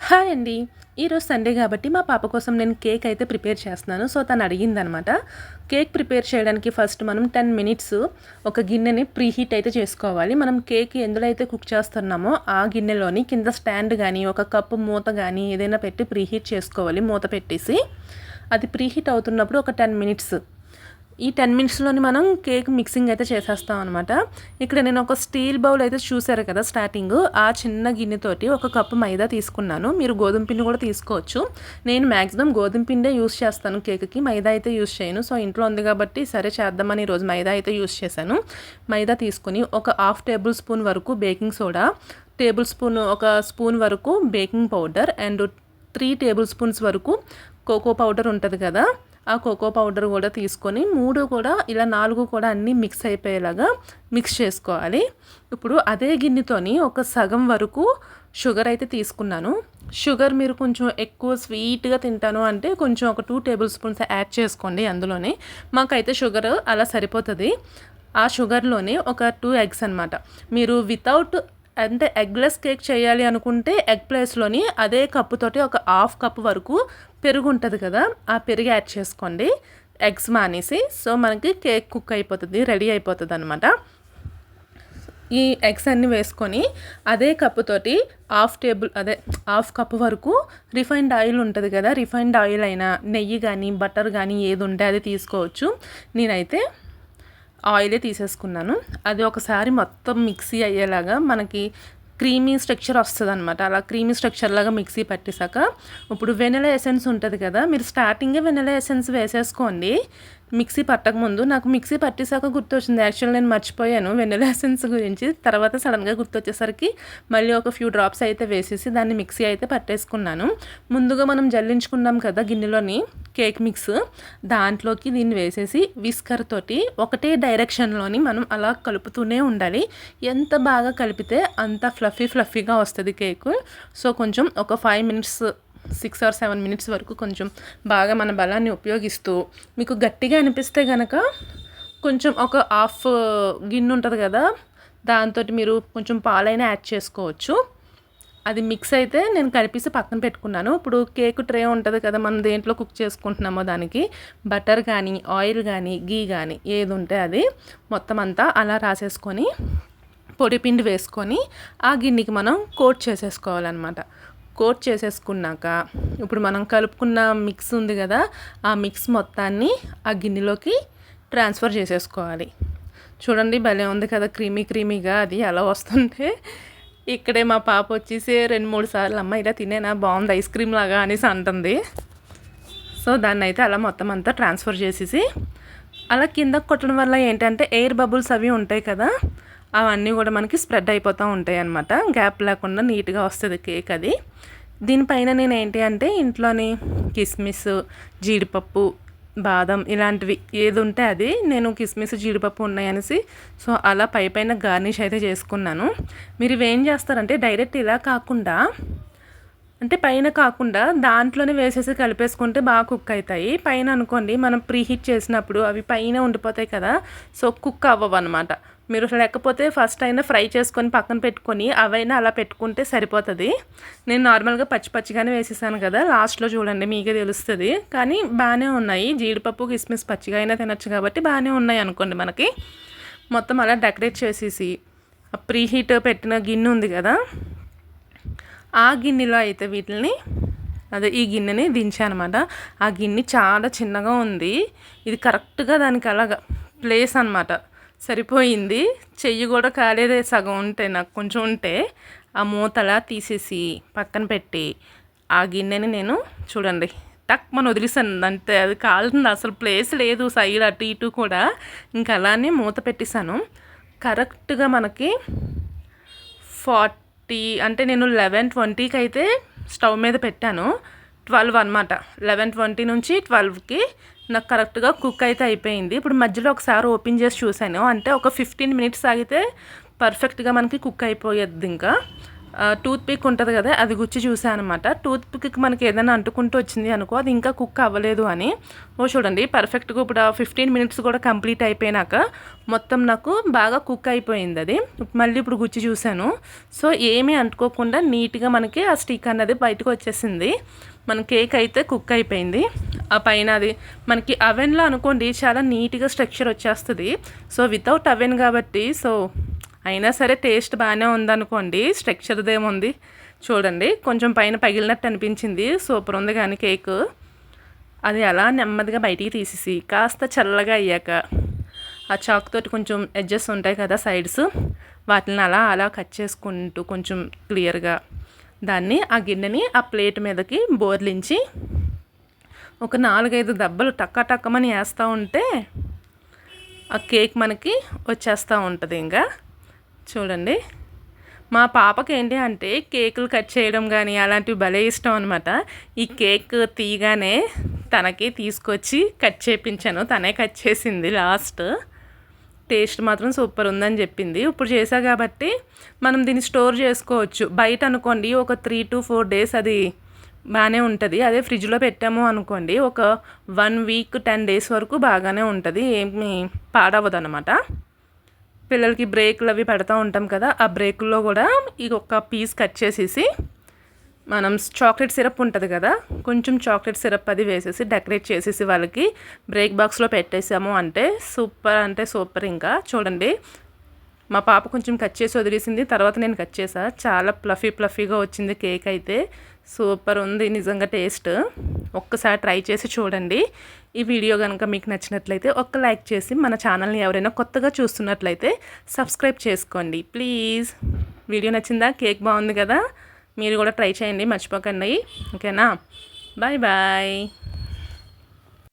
Hi అండి. ఈరోజు Sunday కాబట్టి మా పాప కోసం నేను కేక్ అయితే ప్రిపేర్ చేస్తున్నాను. సో, తను అడిగిందనమాట. కేక్ ప్రిపేర్ చేయడానికి ఫస్ట్ మనం 10 మినిట్స్ ఒక గిన్నెని ప్రీహీట్ అయితే చేసుకోవాలి. మనం కేక్ ఎందులో అయితే కుక్ చేస్తున్నామో ఆ గిన్నెలోని కింద స్టాండ్ గానీ, ఒక కప్పు మూత గానీ ఏదైనా పెట్టి ప్రీహీట్ చేసుకోవాలి. మూత పెట్టేసి అది ప్రీహీట్ అవుతున్నప్పుడు ఒక 10 మినిట్స్ ఈ 10 మినిట్స్‌లోని మనం కేక్ మిక్సింగ్ అయితే చేసేస్తాం అనమాట. ఇక్కడ నేను ఒక స్టీల్ బౌల్ అయితే చూసారు కదా స్టార్టింగు. ఆ చిన్న గిన్నెతోటి ఒక కప్పు మైదా తీసుకున్నాను. మీరు గోధుమ పిండి కూడా తీసుకోవచ్చు. నేను మాక్సిమం గోధుమ పిండే యూజ్ చేస్తాను కేక్‌కి. మైదా అయితే యూజ్ చేయను. సో, ఇంట్లో ఉంది కాబట్టి సరే చేద్దామని ఈరోజు మైదా అయితే యూజ్ చేశాను. మైదా తీసుకొని ఒక హాఫ్ టేబుల్ స్పూన్ వరకు బేకింగ్ సోడా, ఒక స్పూన్ వరకు baking powder and 3 table spoons వరకు కోకో పౌడర్ ఉంటది కదా! ఆ కోకో పౌడర్ కూడా తీసుకొని 3 కూడా ఇలా 4 కూడా అన్నీ మిక్స్ అయిపోయేలాగా మిక్స్ చేసుకోవాలి. ఇప్పుడు అదే గిన్నెతోని ఒక సగం వరకు షుగర్ అయితే తీసుకున్నాను. షుగర్ మీరు కొంచెం ఎక్కువ స్వీట్‌గా తింటాను అంటే కొంచెం ఒక 2 టేబుల్ స్పూన్స్ యాడ్ చేసుకోండి అందులోనే. మాకైతే షుగర్ అలా సరిపోతది. ఆ షుగర్‌లోనే ఒక 2 ఎగ్స్ అనమాట. మీరు వితౌట్ అంటే ఎగ్‌లెస్ కేక్ చేయాలి అనుకుంటే ఎగ్ ప్లేస్‌లోని అదే కప్పుతోటి ఒక హాఫ్ కప్ వరకు పెరుగు ఉంటది కదా! ఆ పెరుగు యాడ్ చేసుకోండి. ఎగ్స్ మానేసి. సో, మనకి కేక్ కుక్ అయిపోతది. రెడీ అయిపోతదనమాట. ఈ ఎగ్స్ అన్నీ వేసుకొని అదే కప్పుతోటి హాఫ్ కప్ వరకు రిఫైన్డ్ ఆయిల్ ఉంటది కదా! రిఫైన్డ్ ఆయిల్ అయినా, నెయ్యి గానీ, బటర్ గానీ ఏది ఉంటే అది తీసుకోవచ్చు. నేనైతే ఆయిలే తీసేసుకున్నాను. అది ఒకసారి మొత్తం మిక్సీ అయ్యేలాగా మనకి క్రీమీ స్ట్రక్చర్ వస్తదనమాట. అలా క్రీమీ స్ట్రక్చర్ లాగా మిక్సీ పట్టేసాక ఇప్పుడు వెనిలా ఎసెన్స్ ఉంటది కదా! మీరు స్టార్టింగే వెనిలా ఎసెన్స్ వేసేసుకోండి. మిక్సీ పట్టకముందు. నాకు మిక్సీ పట్టేసాక గుర్తొచ్చింది. యాక్చువల్లీ నేను మర్చిపోయాను వెనిలా ఎసెన్స్ గురించి. తర్వాత సడన్‌గా గుర్తొచ్చేసరికి మళ్ళీ ఒక ఫ్యూ డ్రాప్స్ అయితే వేసేసి దాన్ని మిక్సీ అయితే పట్టేసుకున్నాను. ముందుగా మనం జల్లించుకున్నాం కదా గిన్నెలోని కేక్ మిక్స్, దాంట్లోకి దీన్ని వేసేసి విస్కర్ తోటి ఒకటే డైరెక్షన్‌లోని మనం అలా కలుపుతూనే ఉండాలి. ఎంత బాగా కలిపితే అంత ఫ్లఫీగా వస్తది కేకు. సో, కొంచెం ఒక 5 మినిట్స్ 6 ఆర్ 7 మినిట్స్ వరకు కొంచెం బాగా మన బలాన్ని ఉపయోగిస్తూ మీకు గట్టిగా అనిపిస్తే గనక కొంచెం ఒక హాఫ్ గిన్నె ఉంటది కదా! దాంతోటి మీరు కొంచెం పాలైనా యాడ్ చేసుకోవచ్చు. అది మిక్స్ అయితే నేను కలిపేసి పక్కన పెట్టుకున్నాను. ఇప్పుడు కేక్ ట్రే ఉంటది కదా! మనం దేంట్లో కుక్ చేసుకుంటున్నామో దానికి బటర్ గానీ, ఆయిల్ గానీ, ఘీ గానీ ఏది ఉంటే అది మొత్తం అంతా అలా రాసేసుకొని పొడిపిండి వేసుకొని ఆ గిన్నెకి మనం కోట్ చేసేసుకోవాలన్నమాట. కోట్ చేసేసుకున్నాక ఇప్పుడు మనం కలుపుకున్న మిక్స్ ఉంది కదా! ఆ మిక్స్ మొత్తాన్ని ఆ గిన్నెలోకి ట్రాన్స్ఫర్ చేసేసుకోవాలి. చూడండి భలే ఉంది కదా! క్రీమీగా అది అలా వస్తుంటే ఇక్కడే మా పాప వచ్చేసి 2, 3 సార్లు అమ్మ ఇలా తినేనా బాగుంది ఐస్ క్రీమ్ లాగా అనేసి అంటుంది. సో, దాన్నైతే అలా మొత్తం అంతా ట్రాన్స్ఫర్ చేసేసి అలా కిందకి కొట్టడం వల్ల ఏంటంటే ఎయిర్ బబుల్స్ అవి ఉంటాయి కదా! అవన్నీ కూడా మనకి స్ప్రెడ్ అయిపోతూ ఉంటాయి అన్నమాట. గ్యాప్ లేకుండా నీట్‌గా వస్తది కేక్ అది. దీనిపైన నేను ఏంటి అంటే ఇంట్లోని కిస్మిస్, జీడిపప్పు, బాదం ఇలాంటివి ఏది ఉంటే అది నేను కిస్మిస్, జీడిపప్పు ఉన్నాయనేసి సో, అలా పైన గార్నిష్ అయితే చేసుకున్నాను. మీరు ఇవేం చేస్తారంటే డైరెక్ట్ ఇలా కాకుండా అంటే పైన కాకుండా దాంట్లోనే వేసేసి కలిపేసుకుంటే బాగా కుక్ అవుతాయి. పైన అనుకోండి మనం ప్రీహీట్ చేసినప్పుడు అవి పైన ఉండిపోతాయి కదా! సో, కుక్ అవ్వవన్నమాట. మీరు లేకపోతే ఫస్ట్ అయినా ఫ్రై చేసుకొని పక్కన పెట్టుకొని అవైనా అలా పెట్టుకుంటే సరిపోతది. నేను నార్మల్‌గా పచ్చిగానే వేసేసాను కదా! లాస్ట్‌లో చూడండి మీకే తెలుస్తది. కానీ బానే ఉన్నాయి. జీడిపప్పు, కిస్మిస్ పచ్చిగా అయినా తినొచ్చు కాబట్టి బానే ఉన్నాయి అనుకోండి మనకి. మొత్తం అలా డెకరేట్ చేసేసి ప్రీహీట్ పెట్టిన గిన్నె ఉంది కదా! ఆ గిన్నెలో అయితే ఈ గిన్నెని దించానమాట. ఆ గిన్నె చాలా చిన్నగా ఉంది. ఇది కరెక్ట్‌గా దానికి అలాగా ప్లేస్ అనమాట. సరిపోయింది. చెయ్యి కూడా కాలేదే సగం ఉంటే నాకు కొంచెం ఉంటే ఆ మూతలా తీసేసి పక్కన పెట్టి ఆ గిన్నెని నేను చూడండి టక్‌మని వదిలేసాను. అంతే అది కాలుతుంది అసలు ప్లేస్ లేదు సైడ్ అటు ఇటు కూడా. ఇంకా అలానే మూత పెట్టేసాను. కరెక్ట్‌గా మనకి 40 అంటే నేను 11:20కి అయితే స్టవ్ మీద పెట్టాను. 12 అనమాట. 11:20 నుంచి 12కి నాకు కరెక్ట్‌గా కుక్ అయితే అయిపోయింది. ఇప్పుడు మధ్యలో ఒకసారి ఓపెన్ చేసి చూశాను. అంటే ఒక 15 మినిట్స్ ఆగితే పర్ఫెక్ట్‌గా మనకి కుక్ అయిపోయేది ఇంకా. టూత్ పిక్ ఉంటుంది కదా, అది గుచ్చి చూసాను అనమాట. టూత్ పిక్ మనకి ఏదైనా అంటుకుంటూ వచ్చింది అనుకో, అది ఇంకా కుక్ అవ్వలేదు అని. చూడండి పర్ఫెక్ట్గా ఇప్పుడు 15 మినిట్స్ కూడా కంప్లీట్ అయిపోయినాక మొత్తం నాకు బాగా కుక్ అయిపోయింది అది. మళ్ళీ ఇప్పుడు గుచ్చి చూశాను. సో ఏమీ అంటుకోకుండా నీట్గా మనకి ఆ స్టిక్ అన్నది బయటకు వచ్చేసింది. మన కేక్ అయితే కుక్ అయిపోయింది. ఆ పైన అది మనకి అవెన్లో అనుకోండి చాలా నీట్గా స్ట్రక్చర్ వచ్చేస్తుంది. సో వితౌట్ అవెన్ కాబట్టి సో అయినా సరే టేస్ట్ బాగానే ఉందనుకోండి, స్ట్రక్చర్దేముంది. చూడండి కొంచెం పైన పగిలినట్టు అనిపించింది. సూపర్ ఉంది కానీ కేక్. అది అలా నెమ్మదిగా బయటికి తీసేసి కాస్త చల్లగా అయ్యాక ఆ చాక్ తోటి కొంచెం ఎడ్జెస్ ఉంటాయి కదా సైడ్స్, వాటిని అలా అలా కట్ చేసుకుంటూ కొంచెం క్లియర్గా దాన్ని ఆ గిన్నెని ఆ ప్లేట్ మీదకి బోర్లించి ఒక 4-5 దెబ్బలు టక్క టక్కమని వేస్తూ ఉంటే ఆ కేక్ మనకి వచ్చేస్తూ ఉంటుంది. ఇంకా చూడండి మా పాపకి ఏంటి అంటే కేకులు కట్ చేయడం కానీ అలాంటివి భలే ఇష్టం అనమాట. ఈ కేక్ తీయగానే తనకి తీసుకొచ్చి కట్ చేయించాను. తనే కట్ చేసింది లాస్ట్. టేస్ట్ మాత్రం సూపర్ ఉందని చెప్పింది. ఇప్పుడు చేసా కాబట్టి మనం దీన్ని స్టోర్ చేసుకోవచ్చు. బయట అనుకోండి ఒక 3 to 4 days అది బాగానే ఉంటుంది. అదే ఫ్రిడ్జ్లో పెట్టాము అనుకోండి ఒక 1 week 10 days వరకు బాగానే ఉంటుంది, ఏమి పాడవదు అనమాట. పిల్లలకి బ్రేక్లు అవి పెడతా ఉంటాం కదా, ఆ బ్రేకుల్లో కూడా ఇది ఒక పీస్ కట్ చేసేసి మనం చాక్లెట్ సిరప్ ఉంటుంది కదా, కొంచెం చాక్లెట్ సిరప్ అది వేసేసి డెకరేట్ చేసేసి వాళ్ళకి బ్రేక్ బాక్స్లో పెట్టేసాము అంటే సూపర్. ఇంకా చూడండి మా పాప కొంచెం కట్ చేసి వదిలేసింది, తర్వాత నేను కట్ చేసా. చాలా ప్లఫీగా వచ్చింది కేక్ అయితే. సూపర్ ఉంది నిజంగా టేస్ట్. ఒక్కసారి ట్రై చేసి చూడండి. ఈ వీడియో కనుక మీకు నచ్చినట్లయితే ఒక్క లైక్ చేసి మన ఛానల్ని ఎవరైనా కొత్తగా చూస్తున్నట్లయితే సబ్స్క్రైబ్ చేసుకోండి ప్లీజ్. వీడియో నచ్చిందా? కేక్ బాగుంది కదా, మీరు కూడా ట్రై చేయండి మర్చిపోకండి. ఓకేనా? బాయ్.